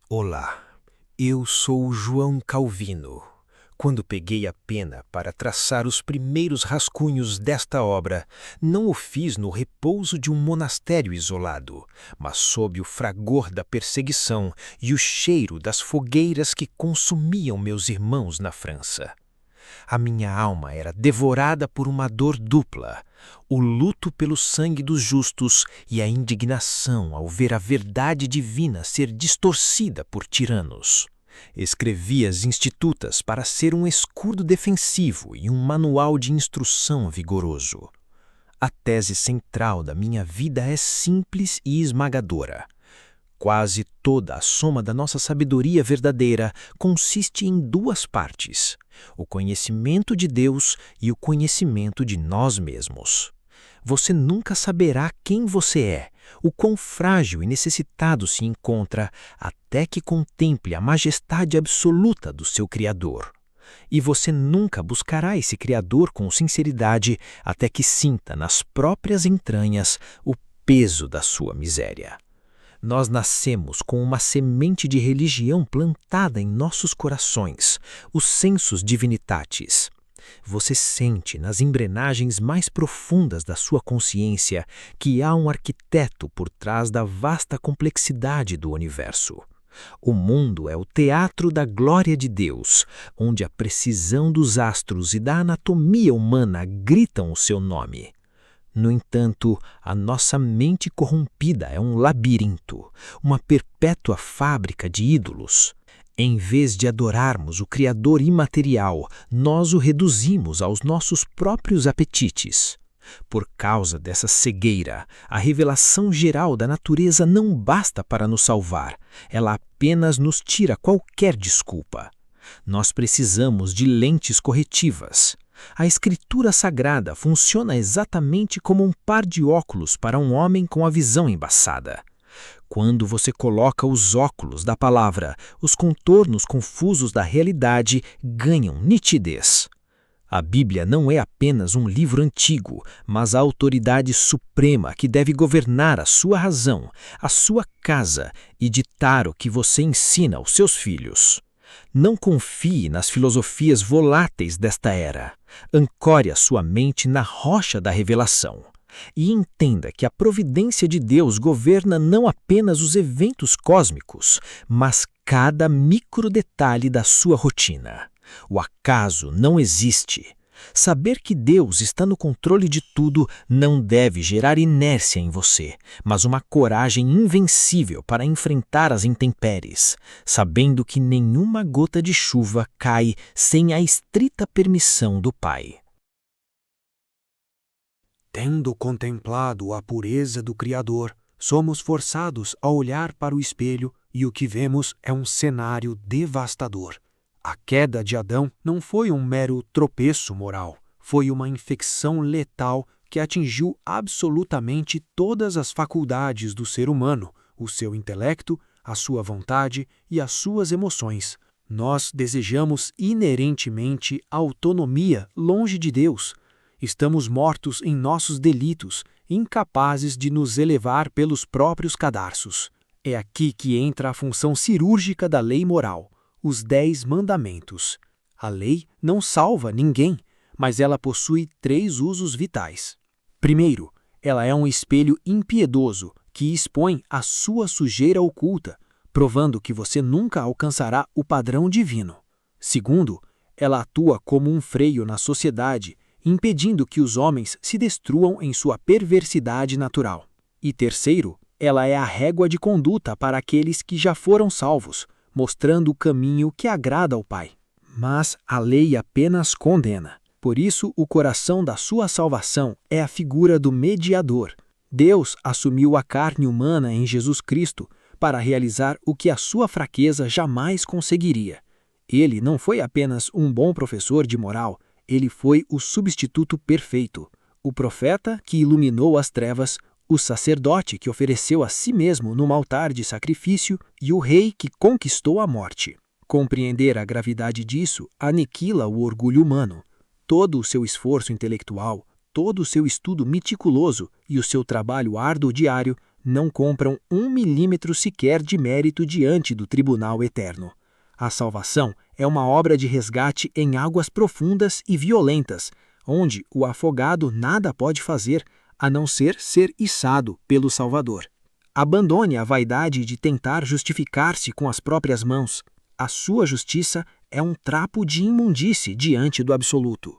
Olá, eu sou João Calvino. Quando peguei a pena para traçar os primeiros rascunhos desta obra, não o fiz no repouso de um monastério isolado, mas sob o fragor da perseguição e o cheiro das fogueiras que consumiam meus irmãos na França. A minha alma era devorada por uma dor dupla, o luto pelo sangue dos justos e a indignação ao ver a verdade divina ser distorcida por tiranos. Escrevi as Institutas para ser um escudo defensivo e um manual de instrução vigoroso. A tese central da minha vida é simples e esmagadora. Quase toda a soma da nossa sabedoria verdadeira consiste em duas partes: o conhecimento de Deus e o conhecimento de nós mesmos. Você nunca saberá quem você é, o quão frágil e necessitado se encontra, até que contemple a majestade absoluta do seu Criador. E você nunca buscará esse Criador com sinceridade até que sinta nas próprias entranhas o peso da sua miséria. Nós nascemos com uma semente de religião plantada em nossos corações, os sensus divinitatis. Você sente nas engrenagens mais profundas da sua consciência que há um arquiteto por trás da vasta complexidade do universo. O mundo é o teatro da glória de Deus, onde a precisão dos astros e da anatomia humana gritam o seu nome. No entanto, a nossa mente corrompida é um labirinto, uma perpétua fábrica de ídolos. Em vez de adorarmos o Criador imaterial, nós o reduzimos aos nossos próprios apetites. Por causa dessa cegueira, a revelação geral da natureza não basta para nos salvar, ela apenas nos tira qualquer desculpa. Nós precisamos de lentes corretivas. A Escritura Sagrada funciona exatamente como um par de óculos para um homem com a visão embaçada. Quando você coloca os óculos da palavra, os contornos confusos da realidade ganham nitidez. A Bíblia não é apenas um livro antigo, mas a autoridade suprema que deve governar a sua razão, a sua casa e ditar o que você ensina aos seus filhos. Não confie nas filosofias voláteis desta era. Ancore a sua mente na rocha da revelação. E entenda que a providência de Deus governa não apenas os eventos cósmicos, mas cada microdetalhe da sua rotina. O acaso não existe. Saber que Deus está no controle de tudo não deve gerar inércia em você, mas uma coragem invencível para enfrentar as intempéries, sabendo que nenhuma gota de chuva cai sem a estrita permissão do Pai. Tendo contemplado a pureza do Criador, somos forçados a olhar para o espelho e o que vemos é um cenário devastador. A queda de Adão não foi um mero tropeço moral, foi uma infecção letal que atingiu absolutamente todas as faculdades do ser humano, o seu intelecto, a sua vontade e as suas emoções. Nós desejamos inerentemente autonomia longe de Deus. Estamos mortos em nossos delitos, incapazes de nos elevar pelos próprios cadarços. É aqui que entra a função cirúrgica da lei moral. Os 10 mandamentos. A lei não salva ninguém, mas ela possui 3 usos vitais. Primeiro, ela é um espelho impiedoso que expõe a sua sujeira oculta, provando que você nunca alcançará o padrão divino. Segundo, ela atua como um freio na sociedade, impedindo que os homens se destruam em sua perversidade natural. E terceiro, ela é a régua de conduta para aqueles que já foram salvos, mostrando o caminho que agrada ao Pai. Mas a lei apenas condena. Por isso, o coração da sua salvação é a figura do mediador. Deus assumiu a carne humana em Jesus Cristo para realizar o que a sua fraqueza jamais conseguiria. Ele não foi apenas um bom professor de moral, ele foi o substituto perfeito, o profeta que iluminou as trevas, o sacerdote que ofereceu a si mesmo num altar de sacrifício e o rei que conquistou a morte. Compreender a gravidade disso aniquila o orgulho humano. Todo o seu esforço intelectual, todo o seu estudo meticuloso e o seu trabalho árduo diário não compram 1 milímetro sequer de mérito diante do tribunal eterno. A salvação é uma obra de resgate em águas profundas e violentas, onde o afogado nada pode fazer a não ser içado pelo Salvador. Abandone a vaidade de tentar justificar-se com as próprias mãos. A sua justiça é um trapo de imundície diante do absoluto.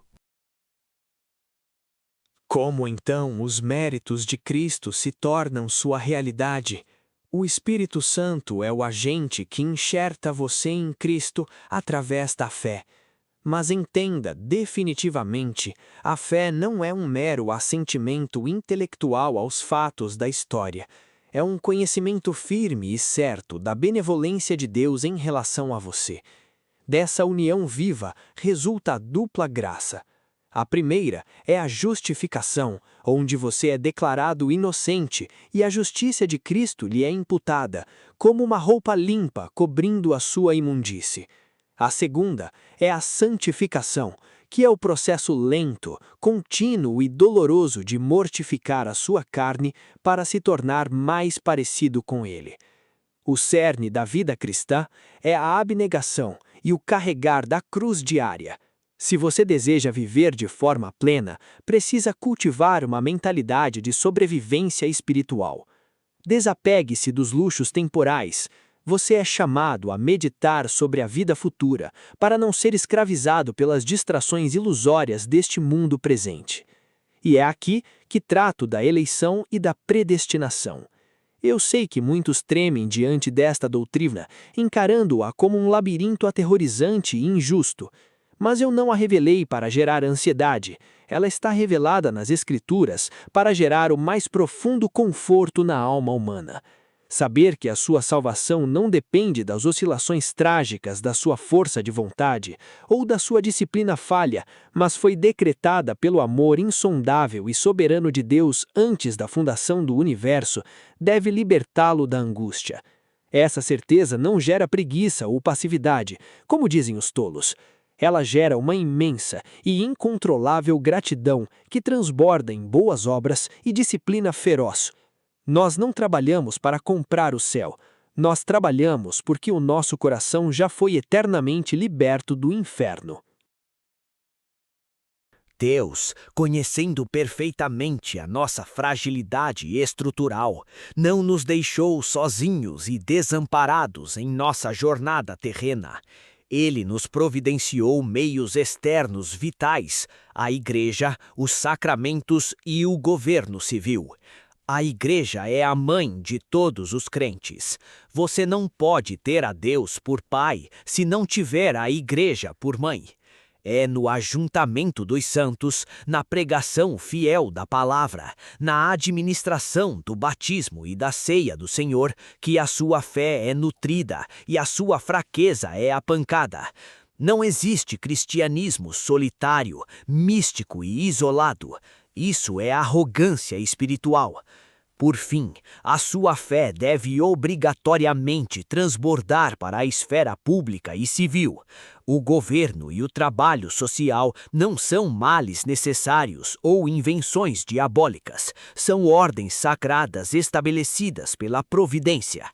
Como então os méritos de Cristo se tornam sua realidade? O Espírito Santo é o agente que enxerta você em Cristo através da fé. Mas entenda definitivamente, a fé não é um mero assentimento intelectual aos fatos da história. É um conhecimento firme e certo da benevolência de Deus em relação a você. Dessa união viva resulta a dupla graça. A primeira é a justificação, onde você é declarado inocente e a justiça de Cristo lhe é imputada, como uma roupa limpa cobrindo a sua imundície. A segunda é a santificação, que é o processo lento, contínuo e doloroso de mortificar a sua carne para se tornar mais parecido com Ele. O cerne da vida cristã é a abnegação e o carregar da cruz diária. Se você deseja viver de forma plena, precisa cultivar uma mentalidade de sobrevivência espiritual. Desapegue-se dos luxos temporais. Você é chamado a meditar sobre a vida futura, para não ser escravizado pelas distrações ilusórias deste mundo presente. E é aqui que trato da eleição e da predestinação. Eu sei que muitos tremem diante desta doutrina, encarando-a como um labirinto aterrorizante e injusto. Mas eu não a revelei para gerar ansiedade. Ela está revelada nas Escrituras para gerar o mais profundo conforto na alma humana. Saber que a sua salvação não depende das oscilações trágicas da sua força de vontade ou da sua disciplina falha, mas foi decretada pelo amor insondável e soberano de Deus antes da fundação do universo, deve libertá-lo da angústia. Essa certeza não gera preguiça ou passividade, como dizem os tolos. Ela gera uma imensa e incontrolável gratidão que transborda em boas obras e disciplina feroz. Nós não trabalhamos para comprar o céu. Nós trabalhamos porque o nosso coração já foi eternamente liberto do inferno. Deus, conhecendo perfeitamente a nossa fragilidade estrutural, não nos deixou sozinhos e desamparados em nossa jornada terrena. Ele nos providenciou meios externos vitais, a Igreja, os sacramentos e o governo civil. A Igreja é a mãe de todos os crentes. Você não pode ter a Deus por pai se não tiver a Igreja por mãe. É no ajuntamento dos santos, na pregação fiel da palavra, na administração do batismo e da ceia do Senhor, que a sua fé é nutrida e a sua fraqueza é apancada. Não existe cristianismo solitário, místico e isolado. Isso é arrogância espiritual. Por fim, a sua fé deve obrigatoriamente transbordar para a esfera pública e civil. O governo e o trabalho social não são males necessários ou invenções diabólicas, são ordens sagradas estabelecidas pela providência.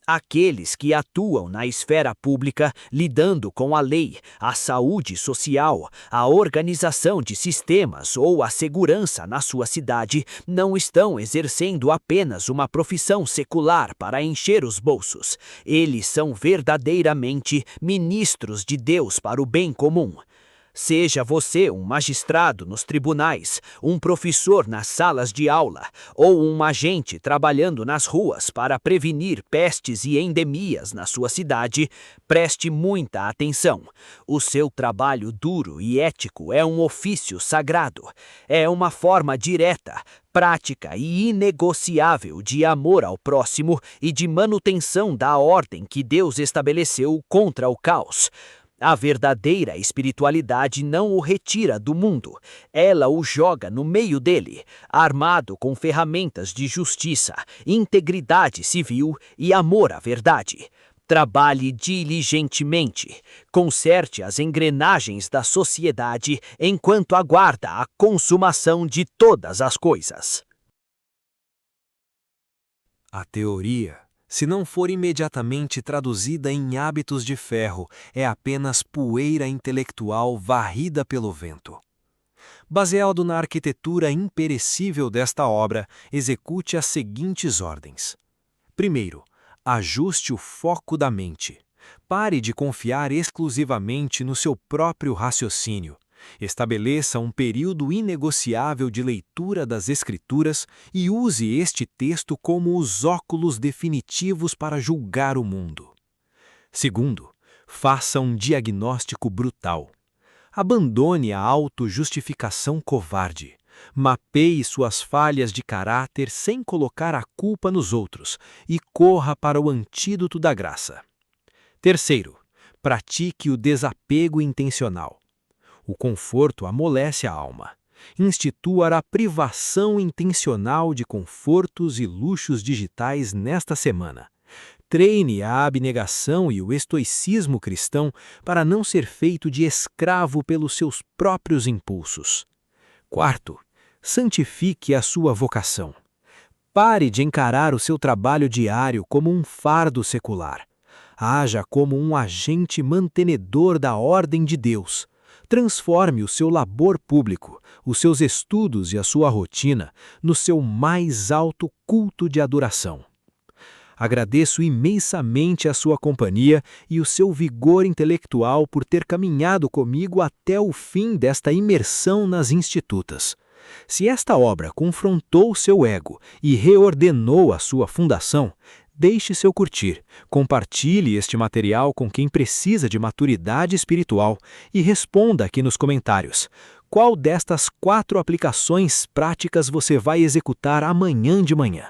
Aqueles que atuam na esfera pública, lidando com a lei, a saúde social, a organização de sistemas ou a segurança na sua cidade, não estão exercendo apenas uma profissão secular para encher os bolsos. Eles são verdadeiramente ministros de Deus para o bem comum. Seja você um magistrado nos tribunais, um professor nas salas de aula ou um agente trabalhando nas ruas para prevenir pestes e endemias na sua cidade, preste muita atenção. O seu trabalho duro e ético é um ofício sagrado. É uma forma direta, prática e inegociável de amor ao próximo e de manutenção da ordem que Deus estabeleceu contra o caos. A verdadeira espiritualidade não o retira do mundo, ela o joga no meio dele, armado com ferramentas de justiça, integridade civil e amor à verdade. Trabalhe diligentemente, conserte as engrenagens da sociedade enquanto aguarda a consumação de todas as coisas. A teoria, se não for imediatamente traduzida em hábitos de ferro, é apenas poeira intelectual varrida pelo vento. Baseado na arquitetura imperecível desta obra, execute as seguintes ordens. Primeiro, ajuste o foco da mente. Pare de confiar exclusivamente no seu próprio raciocínio. Estabeleça um período inegociável de leitura das Escrituras e use este texto como os óculos definitivos para julgar o mundo. Segundo, faça um diagnóstico brutal. Abandone a autojustificação covarde. Mapeie suas falhas de caráter sem colocar a culpa nos outros e corra para o antídoto da graça. Terceiro, pratique o desapego intencional. O conforto amolece a alma. Institua a privação intencional de confortos e luxos digitais nesta semana. Treine a abnegação e o estoicismo cristão para não ser feito de escravo pelos seus próprios impulsos. Quarto, santifique a sua vocação. Pare de encarar o seu trabalho diário como um fardo secular. Haja como um agente mantenedor da ordem de Deus. Transforme o seu labor público, os seus estudos e a sua rotina no seu mais alto culto de adoração. Agradeço imensamente a sua companhia e o seu vigor intelectual por ter caminhado comigo até o fim desta imersão nas institutas. Se esta obra confrontou seu ego e reordenou a sua fundação, deixe seu curtir, compartilhe este material com quem precisa de maturidade espiritual e responda aqui nos comentários. Qual destas 4 aplicações práticas você vai executar amanhã de manhã?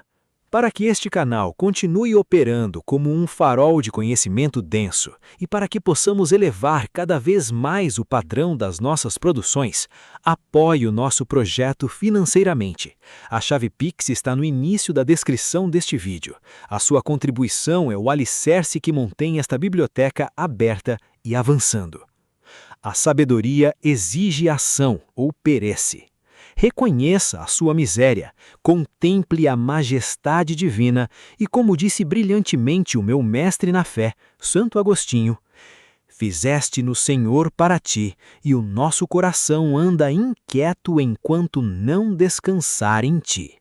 Para que este canal continue operando como um farol de conhecimento denso e para que possamos elevar cada vez mais o padrão das nossas produções, apoie o nosso projeto financeiramente. A chave Pix está no início da descrição deste vídeo. A sua contribuição é o alicerce que mantém esta biblioteca aberta e avançando. A sabedoria exige ação ou perece. Reconheça a sua miséria, contemple a majestade divina e, como disse brilhantemente o meu mestre na fé, Santo Agostinho, fizeste no Senhor para ti, e o nosso coração anda inquieto enquanto não descansar em ti.